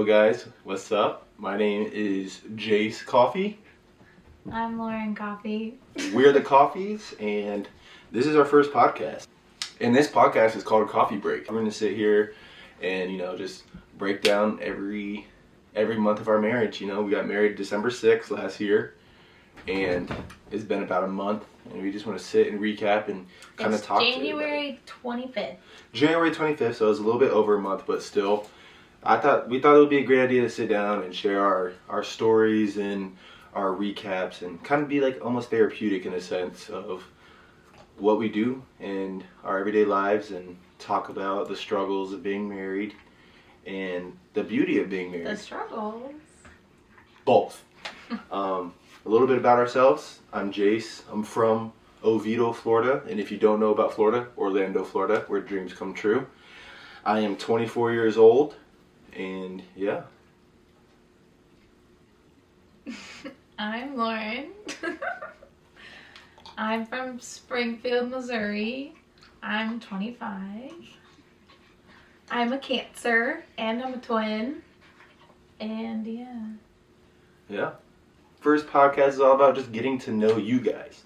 guys, what's up? My name is Jace Coffee. I'm Lauren Coffee. We're the Coffees, and this is our first podcast. And this podcast is called CoffieBreak. We're going to sit here and, just break down every month of our marriage. We got married December 6th last year, and it's been about a month, and we just want to sit and recap and kind of talk January 25th. January 25th, so it's a little bit over a month, but still. We thought it would be a great idea to sit down and share our stories and our recaps and kind of be like almost therapeutic in a sense of what we do in our everyday lives and talk about the struggles of being married and the beauty of being married. The struggles. Both. A little bit about ourselves. I'm Jace. I'm from Oviedo, Florida. And if you don't know about Florida, Orlando, Florida, where dreams come true. I am 24 years old. And yeah. I'm Lauren. I'm from Springfield, Missouri. I'm 25. I'm a Cancer and I'm a twin. And yeah. Yeah. First podcast is all about just getting to know you guys.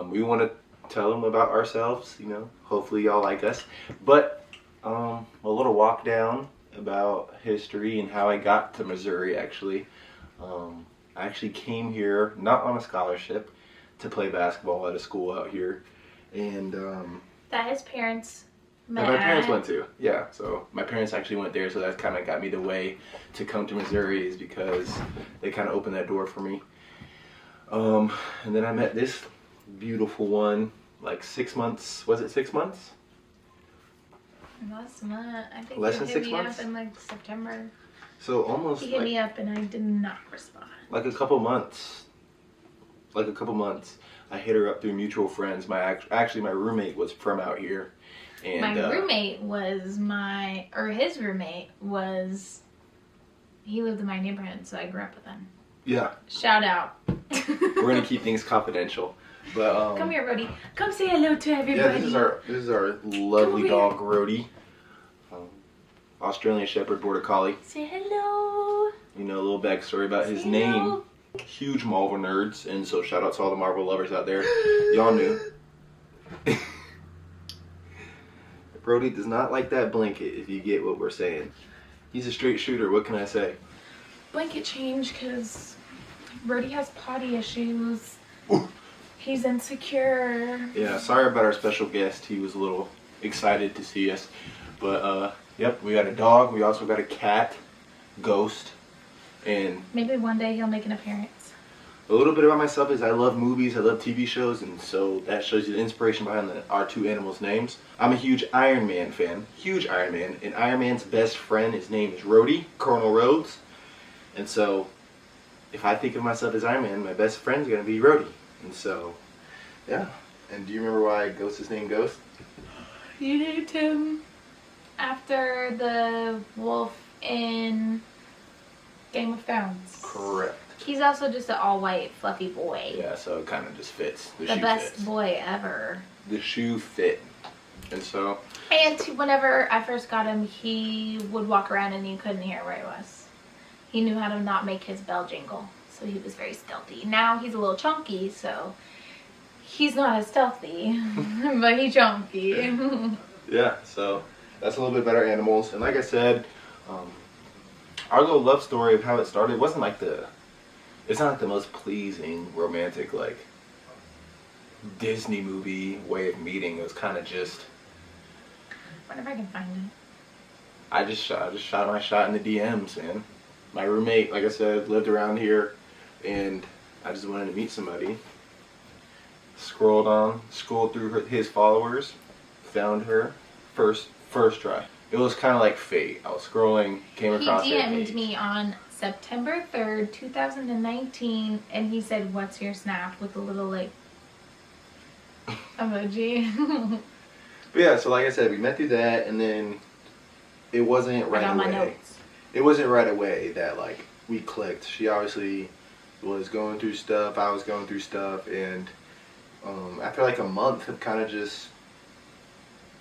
We want to tell them about ourselves, hopefully y'all like us. But a little walk down about history and how I got to Missouri actually. I actually came here not on a scholarship to play basketball at a school out here. And that his parents met. that my parents went to. Yeah, so my parents actually went there, so that kind of got me the way to come to Missouri is because they kind of opened that door for me. And then I met this beautiful one like 6 months. Was it 6 months? Last month. I think Less he than hit 6 me months? up in like September. So almost He hit me up and I did not respond. like a couple months. I hit her up through mutual friends. My roommate was from out here. And my roommate was his roommate was, he lived in my neighborhood, so I grew up with him. Yeah. Shout out. We're gonna keep things confidential. But come here, Rhodey. Come say hello to everybody. Yeah, this is our lovely dog, Rhodey. Australian Shepherd Border Collie. Say hello. A little backstory about his name. Huge Marvel nerds, and so shout out to all the Marvel lovers out there. Y'all knew. Brody does not like that blanket, if you get what we're saying. He's a straight shooter, what can I say? Blanket change, because Rhodey has potty issues. He's insecure. Yeah, sorry about our special guest. He was a little excited to see us. But, yep, we got a dog. We also got a cat, Ghost. And maybe one day he'll make an appearance. A little bit about myself is I love movies, I love TV shows, and so that shows you the inspiration behind our two animals' names. I'm a huge Iron Man fan, and Iron Man's best friend, his name is Rhodey, Colonel Rhodes. And so, if I think of myself as Iron Man, my best friend's gonna be Rhodey. And so, yeah. And do you remember why Ghost is named Ghost? You named him after the wolf in Game of Thrones. Correct. He's also just an all-white, fluffy boy. Yeah, so it kind of just fits. The best boy ever. The shoe fit. And so... And whenever I first got him, he would walk around and you couldn't hear where he was. He knew how to not make his bell jingle. So he was very stealthy. Now he's a little chunky, so he's not as stealthy. But he's chunky. Yeah, so that's a little bit about our animals. And like I said... our little love story of how it started, it's not like the most pleasing, romantic, like, Disney movie way of meeting. It was kind of just... I wonder if I can find it. I just shot my shot in the DMs, man. My roommate, like I said, lived around here, and I just wanted to meet somebody. Scrolled through his followers, found her, first try. It was kind of like fate. I was scrolling, came across He her DM'd page. me on September 3rd, 2019, and he said, "What's your snap?" with a little, like, emoji. But yeah, so like I said, we met through that, and then it wasn't right away. I got my notes. It wasn't right away that, like, we clicked. She obviously was going through stuff, I was going through stuff, and after like a month of kind of just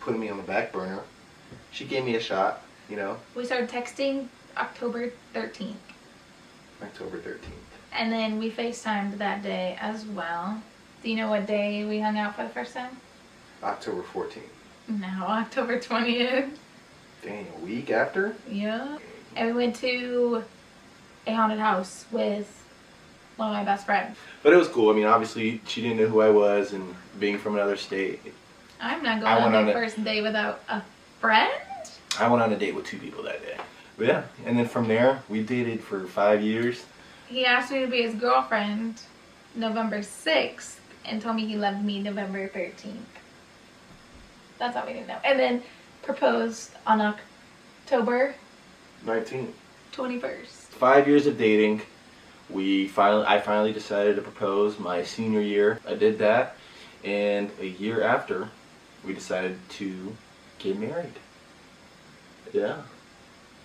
putting me on the back burner, she gave me a shot, We started texting October 13th. October 13th. And then we FaceTimed that day as well. Do you know what day we hung out for the first time? October 14th. No, October 20th. Dang, a week after? Yeah. And we went to a haunted house with one of my best friends. But it was cool. I mean, obviously, she didn't know who I was, and being from another state. I'm not going on my first date without a friend. I went on a date with 2 people that day. But yeah, and then from there, we dated for 5 years. He asked me to be his girlfriend November 6th and told me he loved me November 13th. That's all we didn't know. And then proposed on October 19th. 21st. 5 years of dating. I finally decided to propose my senior year. I did that, and a year after, we decided to get married. Yeah,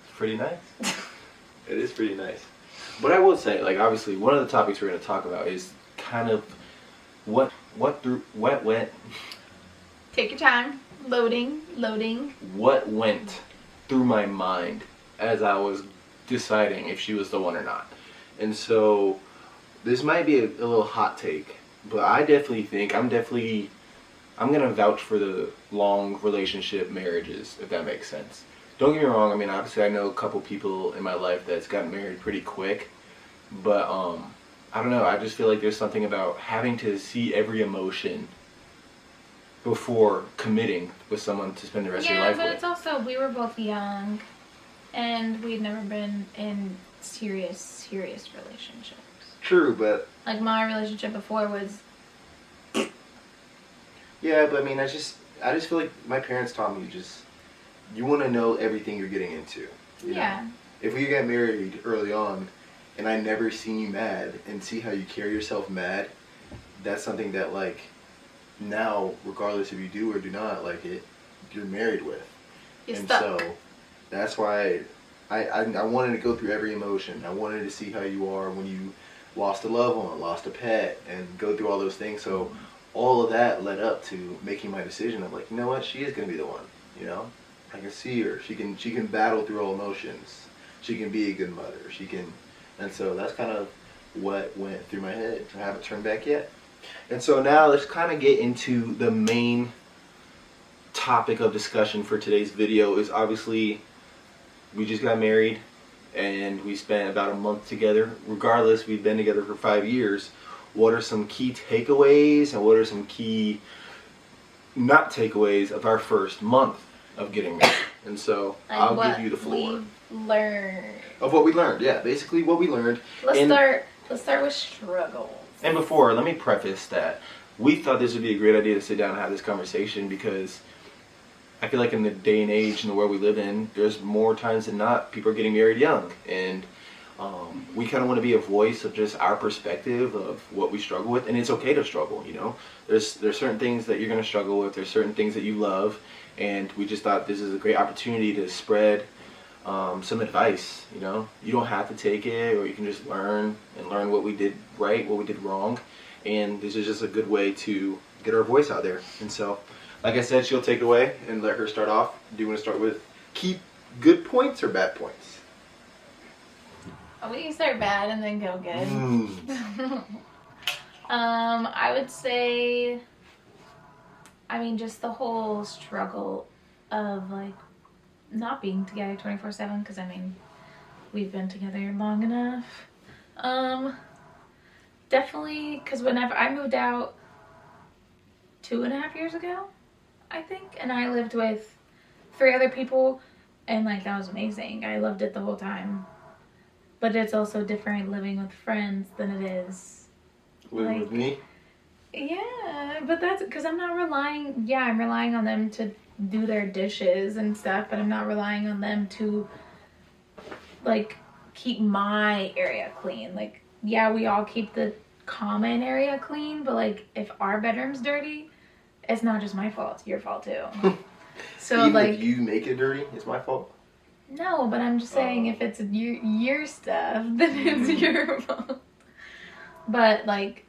it's pretty nice. It is pretty nice. But I will say, like, obviously, one of the topics we're going to talk about is kind of what went. Take your time. Loading. What went through my mind as I was deciding if she was the one or not. And so, this might be a little hot take, but I definitely think I'm going to vouch for the long relationship marriages, if that makes sense. Don't get me wrong, I mean, obviously I know a couple people in my life that's gotten married pretty quick, but I don't know, I just feel like there's something about having to see every emotion before committing with someone to spend the rest of your life with. Yeah, but it's also, we were both young, and we'd never been in serious relationships. True, but... Like, my relationship before was... Yeah, but I mean, I just feel like my parents taught me you want to know everything you're getting into. You know? If we get married early on, and I never seen you mad, and see how you carry yourself mad, that's something that, like, now, regardless if you do or do not like it, you're married with. You're and stuck. So, that's why I wanted to go through every emotion. I wanted to see how you are when you lost a loved one, lost a pet, and go through all those things. So all of that led up to making my decision. I'm like, you know what? She is going to be the one. You know, I can see her. She can battle through all emotions. She can be a good mother. And so that's kind of what went through my head. I haven't turned back yet. And so now let's kind of get into the main topic of discussion for today's video. Is obviously we just got married and we spent about a month together. Regardless, we've been together for 5 years. What are some key takeaways and what are some key not takeaways of our first month of getting married? And so I'll give you the floor. Of what we learned, yeah. Basically what we learned. Let's start with struggles. And before, let me preface that we thought this would be a great idea to sit down and have this conversation because I feel like in the day and age and the world we live in, there's more times than not people are getting married young. And we kind of want to be a voice of just our perspective of what we struggle with. And it's okay to struggle, you know. There's certain things that you're going to struggle with. There's certain things that you love. And we just thought this is a great opportunity to spread some advice, you know. You don't have to take it, or you can just learn what we did right, what we did wrong. And this is just a good way to get our voice out there. And so, like I said, she'll take it away and let her start off. Do you want to start with key good points or bad points? Oh, we can start bad and then go good. I would say, I mean, just the whole struggle of, like, not being together 24/7, because, I mean, we've been together long enough. Definitely, because whenever I moved out 2.5 years ago, I think, and I lived with 3 other people, and, like, that was amazing. I loved it the whole time. But it's also different living with friends than it is living with me. Yeah, but that's because I'm relying on them to do their dishes and stuff, but I'm not relying on them to, like, keep my area clean. Like, yeah, we all keep the common area clean, but, like, if our bedroom's dirty, it's not just my fault, it's your fault too. So, even like, if you make it dirty, it's my fault. No, but I'm just saying if it's your stuff, then it's your fault. But, like,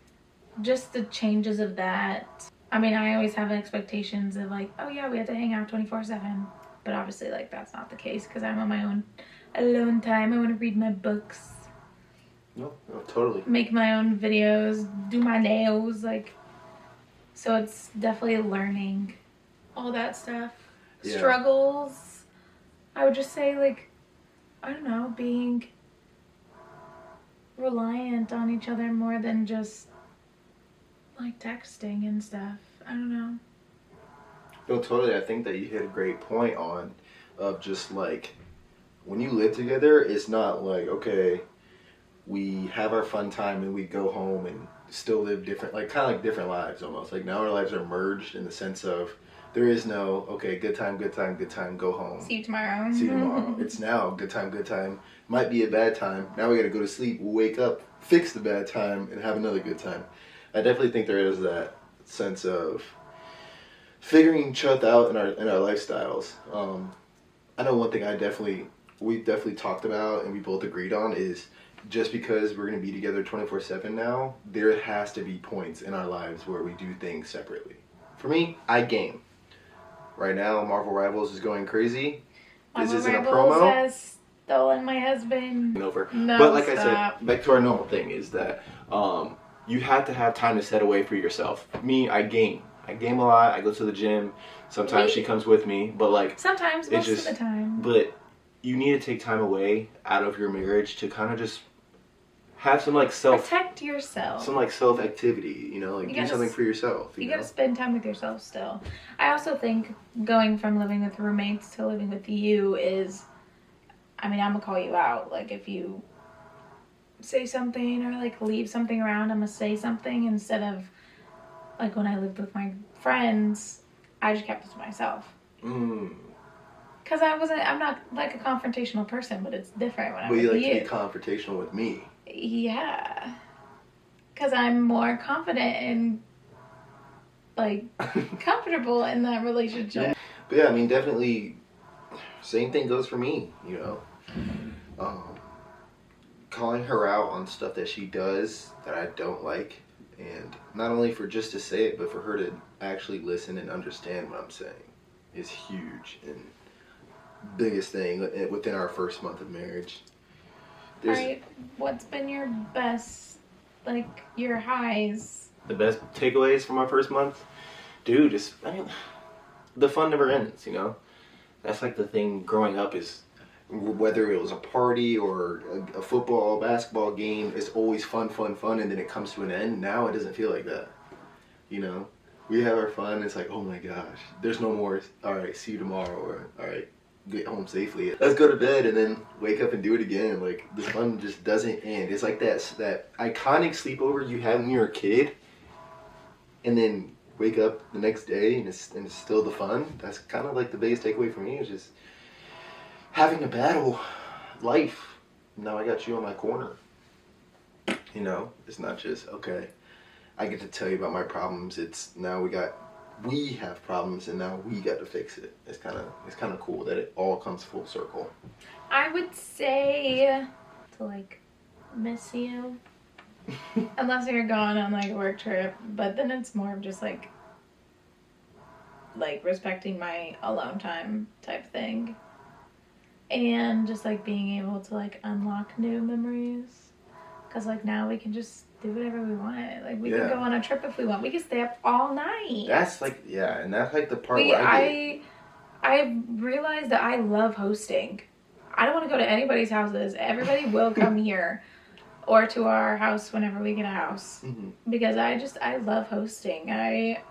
just the changes of that. I mean, I always have expectations of, like, oh yeah, we have to hang out 24/7. But obviously, like, that's not the case because I'm on my own alone time. I want to read my books. No, totally. Make my own videos, do my nails, like, so it's definitely learning all that stuff. Yeah. Struggles. I would just say, like, I don't know, being reliant on each other more than just like texting and stuff. I don't know. No, totally. I think that you hit a great point on of just like when you live together, it's not like, okay, we have our fun time and we go home and still live different, like kind of like different lives almost. Like now our lives are merged in the sense of there is no, okay, good time, go home. See you tomorrow. See you tomorrow. It's now good time. Might be a bad time. Now we gotta go to sleep, we'll wake up, fix the bad time, and have another good time. I definitely think there is that sense of figuring each other out in our lifestyles. I know one thing we definitely talked about and we both agreed on is just because we're going to be together 24/7 now, there has to be points in our lives where we do things separately. For me, I game. Right now, Marvel Rivals is going crazy. This isn't a promo. Has stolen my husband. Over. No, but like stop. I said, back to our normal thing is that you have to have time to set away for yourself. Me, I game. I game a lot. I go to the gym. Sometimes she comes with me, but like sometimes, most of the time. But you need to take time away out of your marriage to kind of just have some like protect yourself. Some like self activity, you know, like do something for yourself. You gotta spend time with yourself still. I also think going from living with roommates to living with you is, I mean, I'm gonna call you out. Like if you say something or like leave something around, I'm gonna say something instead of like when I lived with my friends, I just kept it to myself. Cause I'm not like a confrontational person, but it's different when I'm with you. But you like to be confrontational with me. Yeah. Cause I'm more confident and like comfortable in that relationship. But yeah, I mean, definitely same thing goes for me, you know. Calling her out on stuff that she does that I don't like, and not only for just to say it, but for her to actually listen and understand what I'm saying is huge and biggest thing within our first month of marriage. Alright, what's been your best, like, your highs? The best takeaways from my first month? Dude, I mean, the fun never ends, you know? That's like the thing growing up is, whether it was a party or a football, basketball game, it's always fun, and then it comes to an end. Now it doesn't feel like that, you know? We have our fun, it's like, oh my gosh, there's no more, alright, see you tomorrow, or alright, get home safely. Let's go to bed and then wake up and do it again. Like, the fun just doesn't end. It's like that iconic sleepover you had when you were a kid, and then wake up the next day and it's still the fun. That's kind of like the biggest takeaway for me, is just having to battle life. Now I got you on my corner. You know, it's not just, okay, I get to tell you about my problems. It's now we have problems and now we got to fix it. It's kind of cool that it all comes full circle. I would say to like miss you unless you're gone on like a work trip, but then it's more of just like respecting my alone time type thing, and just like being able to like unlock new memories, because like now we can just do whatever we want. Like, we can go on a trip if we want. We can stay up all night. That's like, and that's like the part where I realized that I love hosting. I don't want to go to anybody's houses. Everybody will come here or to our house whenever we get a house. Mm-hmm. Because I love hosting. I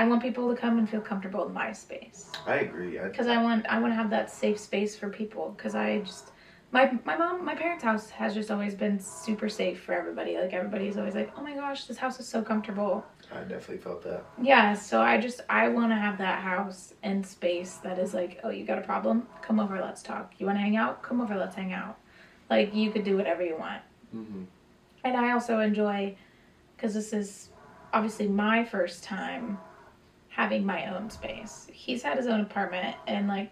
want people to come and feel comfortable in my space. I agree. Because I want to have that safe space for people. Because my parents' house has just always been super safe for everybody. Like, everybody's always like, oh my gosh, this house is so comfortable. I definitely felt that. Yeah, so I want to have that house and space that is like, oh, you got a problem? Come over, let's talk. You want to hang out? Come over, let's hang out. Like, you could do whatever you want. Mm-hmm. And I also enjoy, because this is obviously my first time having my own space. He's had his own apartment and like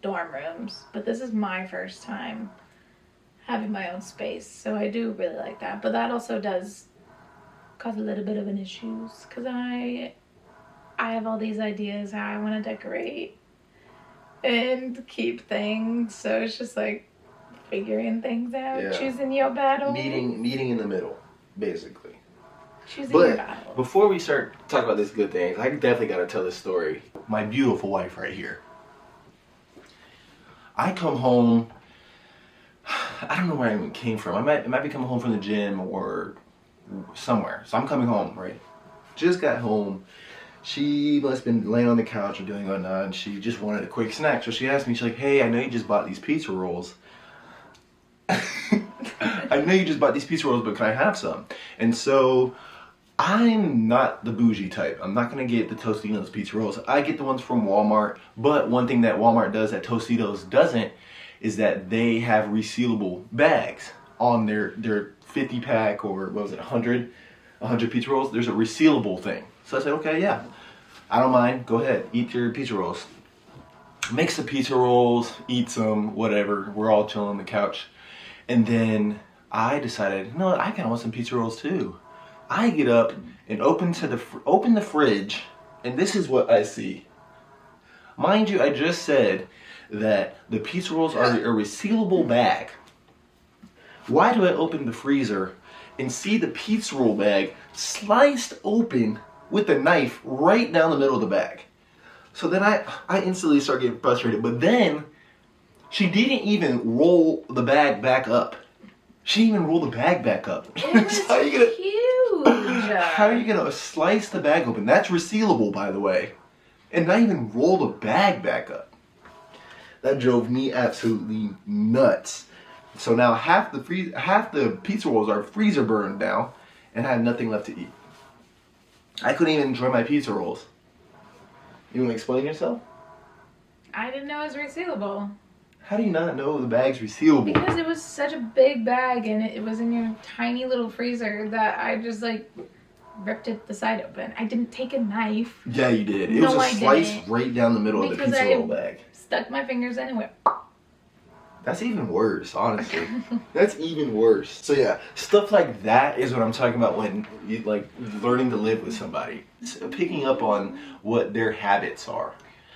dorm rooms, but this is my first time having my own space, so I do really like that. But that also does cause a little bit of an issues, because I have all these ideas how I want to decorate, and keep things. So it's just like figuring things out, Yeah. choosing your battle. Meeting in the middle, basically. Choosing your But battle. before we start talking about this good things, I definitely got to tell this story. My beautiful wife right here. I come home. I don't know where I even came from. I might be coming home from the gym or somewhere. So I'm coming home, right? Just got home. She must have been laying on the couch or doing whatnot, and she just wanted a quick snack. So she asked me, she's like, "Hey, I know you just bought these pizza rolls. I know you just bought these pizza rolls, but can I have some?" And so I'm not the bougie type. I'm not gonna get the Tostitos pizza rolls. I get the ones from Walmart. But one thing that Walmart does that Tostitos doesn't is that they have resealable bags on their 50 pack or what was it, 100 pizza rolls. There's a resealable thing. So I said, okay, yeah, I don't mind. Go ahead, eat your pizza rolls. Makes the pizza rolls, eats them, whatever. We're all chilling on the couch. And then I decided, no, I kind of want some pizza rolls too. I get up and open the fridge, and this is what I see. Mind you, I just said that the pizza rolls are a resealable bag. Why do I open the freezer and see the pizza roll bag sliced open with a knife right down the middle of the bag? So then I instantly start getting frustrated. But then she didn't even roll the bag back up. She didn't even roll the bag back up. It was huge. How are you gonna slice the bag open? That's resealable, by the way, and not even roll the bag back up. That drove me absolutely nuts. So now half the pizza rolls are freezer burned now, and I have nothing left to eat. I couldn't even enjoy my pizza rolls. You want to explain yourself? I didn't know it was resealable. How do you not know the bag's resealable? Because it was such a big bag and it was in your tiny little freezer that I just like ripped the side open. I didn't take a knife. Yeah, you did. It No, was I a slice didn't. right down the middle of the Because pizza I roll bag. Stuck my fingers in and went. That's even worse, honestly. That's even worse. So yeah, stuff like that is what I'm talking about when you like learning to live with somebody. So picking up on what their habits are.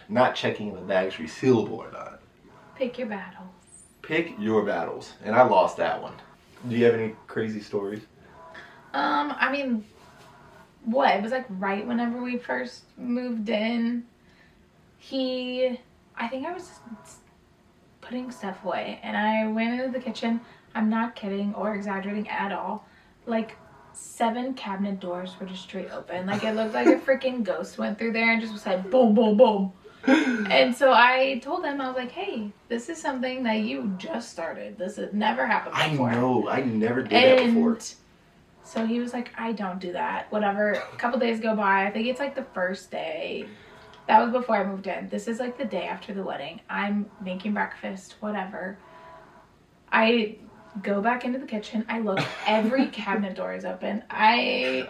Not checking if a bag's resealable or not. Pick your battles. Pick your battles. And I lost that one. Do you have any crazy stories? I mean, what? It was like right whenever we first moved in. I think I was putting stuff away and I went into the kitchen. I'm not kidding or exaggerating at all. Like 7 cabinet doors were just straight open. Like it looked like a freaking ghost went through there and just said boom, boom, boom. And so I told him, I was like, hey, this is something that you just started. This has never happened before. I know. I never did that before. So he was like, I don't do that. Whatever. A couple days go by. I think it's like the first day. That was before I moved in. This is like the day after the wedding. I'm making breakfast, whatever. I go back into the kitchen. I look. Every cabinet door is open. I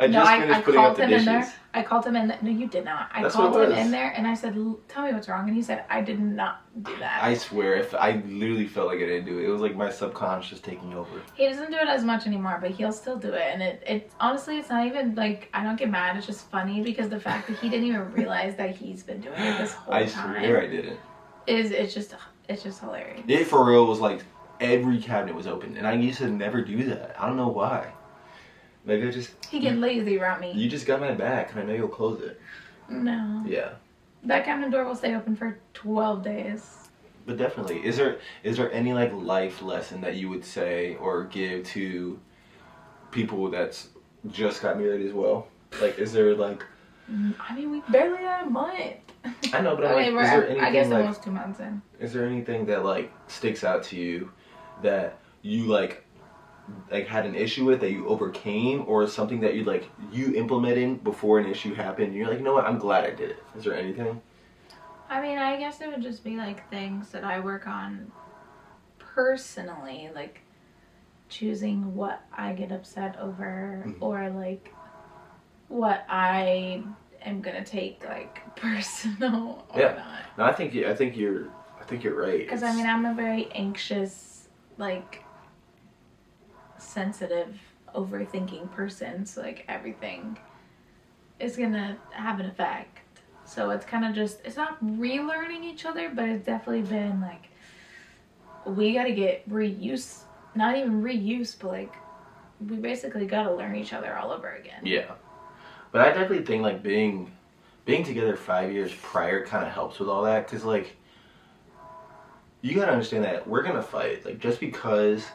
called him in there. I called him in there. No, you did not. I called him in there and I said, tell me what's wrong. And he said, I did not do that. I swear, if I literally felt like I didn't do it. It was like my subconscious taking over. He doesn't do it as much anymore, but he'll still do it. And it honestly, it's not even like, I don't get mad. It's just funny because the fact that he didn't even realize that he's been doing it this whole time. I swear I didn't. It's just hilarious. It for real was like every cabinet was open, and I used to never do that. I don't know why. Maybe I just... He get lazy around me. You just got my back, and I know you'll close it. No. Yeah. That cabinet door will stay open for 12 days. But definitely, is there any like life lesson that you would say or give to people that's just got married as well? Like, is there like... I mean, we barely had a month. I know, but is there anything, I guess like, almost 2 months in. Is there anything that like sticks out to you that you like had an issue with that you overcame, or something that you implemented before an issue happened and you're like, you know what, I'm glad I did it? Is there anything? I mean, I guess it would just be like things that I work on personally, like choosing what I get upset over, or like what I am gonna take like personal or not. No, I think you're right. Because I mean, I'm a very anxious, like sensitive, overthinking person, so like everything is gonna have an effect. So it's kind of just, it's not relearning each other, but it's definitely been like, we got to get reuse, not even reuse, but like, we basically got to learn each other all over again. Yeah. But I definitely think like being together 5 years prior kind of helps with all that, because like you gotta understand that we're gonna fight. Like just because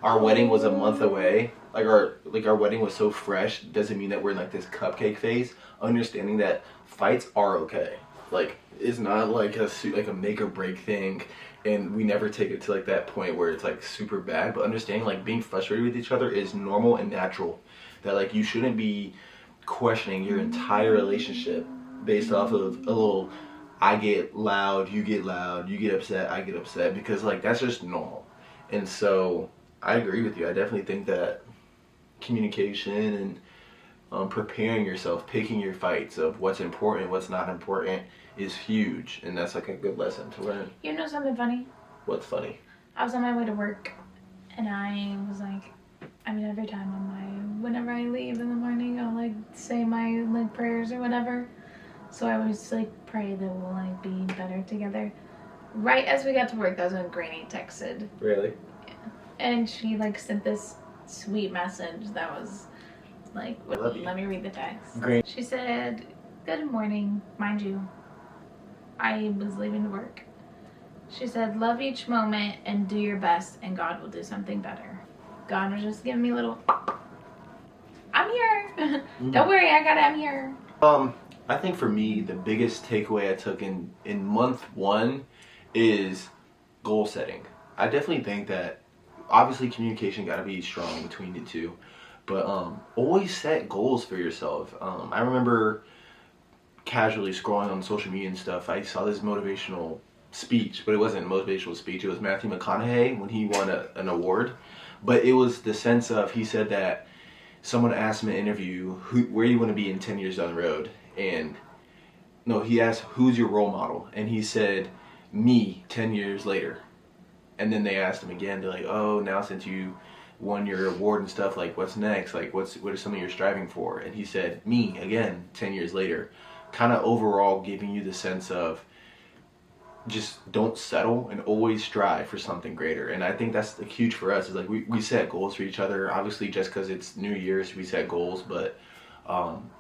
our wedding was a month away, like our wedding was so fresh, doesn't mean that we're in like this cupcake phase. Understanding that fights are okay. Like it's not like a make or break thing, and we never take it to like that point where it's like super bad. But understanding like being frustrated with each other is normal and natural. That like you shouldn't be questioning your entire relationship based off of a little I get loud, you get upset, I get upset, because like that's just normal. And so I agree with you. I definitely think that communication and preparing yourself, picking your fights of what's important, what's not important is huge, and that's like a good lesson to learn. You know something funny? What's funny? I was on my way to work, and I was like, I mean, every time whenever I leave in the morning, I'll like say my like prayers or whatever. So I always like pray that we'll like be better together. Right as we got to work, that's when Granny texted. Really? Yeah. And she like sent this sweet message that was like, let me read the text. Great. She said, "Good morning, mind you, I was leaving to work." She said, "Love each moment and do your best, and God will do something better." God was just giving me a little, I'm here. Don't worry, I'm here. I think for me, the biggest takeaway I took in month one is goal setting. I definitely think that obviously communication got to be strong between the two, but always set goals for yourself. I remember casually scrolling on social media and stuff, I saw this motivational speech, but it wasn't a motivational speech. It was Matthew McConaughey when he won an award, but it was the sense of, he said that someone asked him in an interview, where do you want to be in 10 years down the road? And no, he asked, who's your role model? And he said, me 10 years later. And then they asked him again, they're like, oh, now since you won your award and stuff, like what's next? Like what is something you're striving for? And he said, me again 10 years later. Kind of overall giving you the sense of just don't settle and always strive for something greater. And I think that's huge for us, is like we set goals for each other. Obviously just because it's New Year's we set goals, but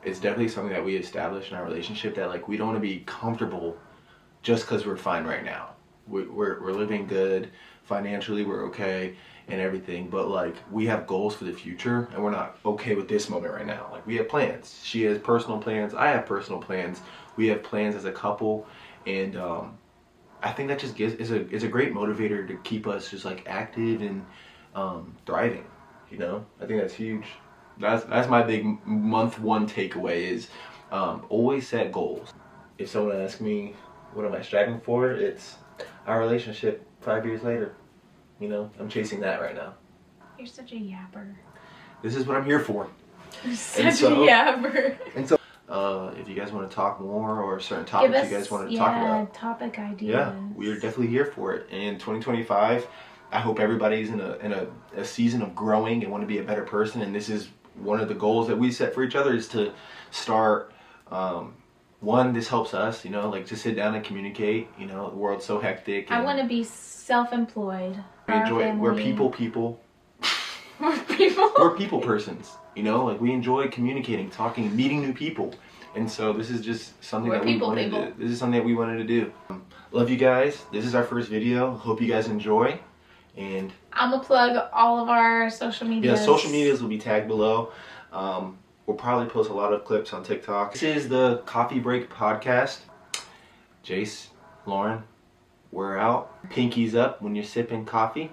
it's definitely something that we established in our relationship, that like we don't want to be comfortable just because we're fine right now. We're living good financially, we're okay and everything, but like we have goals for the future, and we're not okay with this moment right now. Like we have plans. She has personal plans, I have personal plans, we have plans as a couple, and I think that just is a great motivator to keep us just like active and thriving. You know, I think that's huge. That's my big month one takeaway is always set goals. If someone asks me what am I striving for, it's our relationship 5 years later. You know, I'm chasing that right now. You're such a yapper. This is what I'm here for. You're such a yapper. And so, if you guys want to talk more, or certain topics you guys want to talk about, topic ideas. Yeah, we are definitely here for it. In 2025, I hope everybody's in a season of growing and want to be a better person. And this is one of the goals that we set for each other, is to start. One, this helps us, you know, like to sit down and communicate. You know, the world's so hectic. I want to be self-employed. We enjoy. We're people. We're people. We're people persons. You know, like we enjoy communicating, talking, meeting new people. And so this is just something that we wanted to do. This is something that we wanted to do. Love you guys. This is our first video. Hope you guys enjoy. And I'm gonna plug all of our social medias. Yeah, social medias will be tagged below. We'll probably post a lot of clips on TikTok. This is the Coffee Break podcast. Jace, Lauren, we're out. Pinkies up when you're sipping coffee.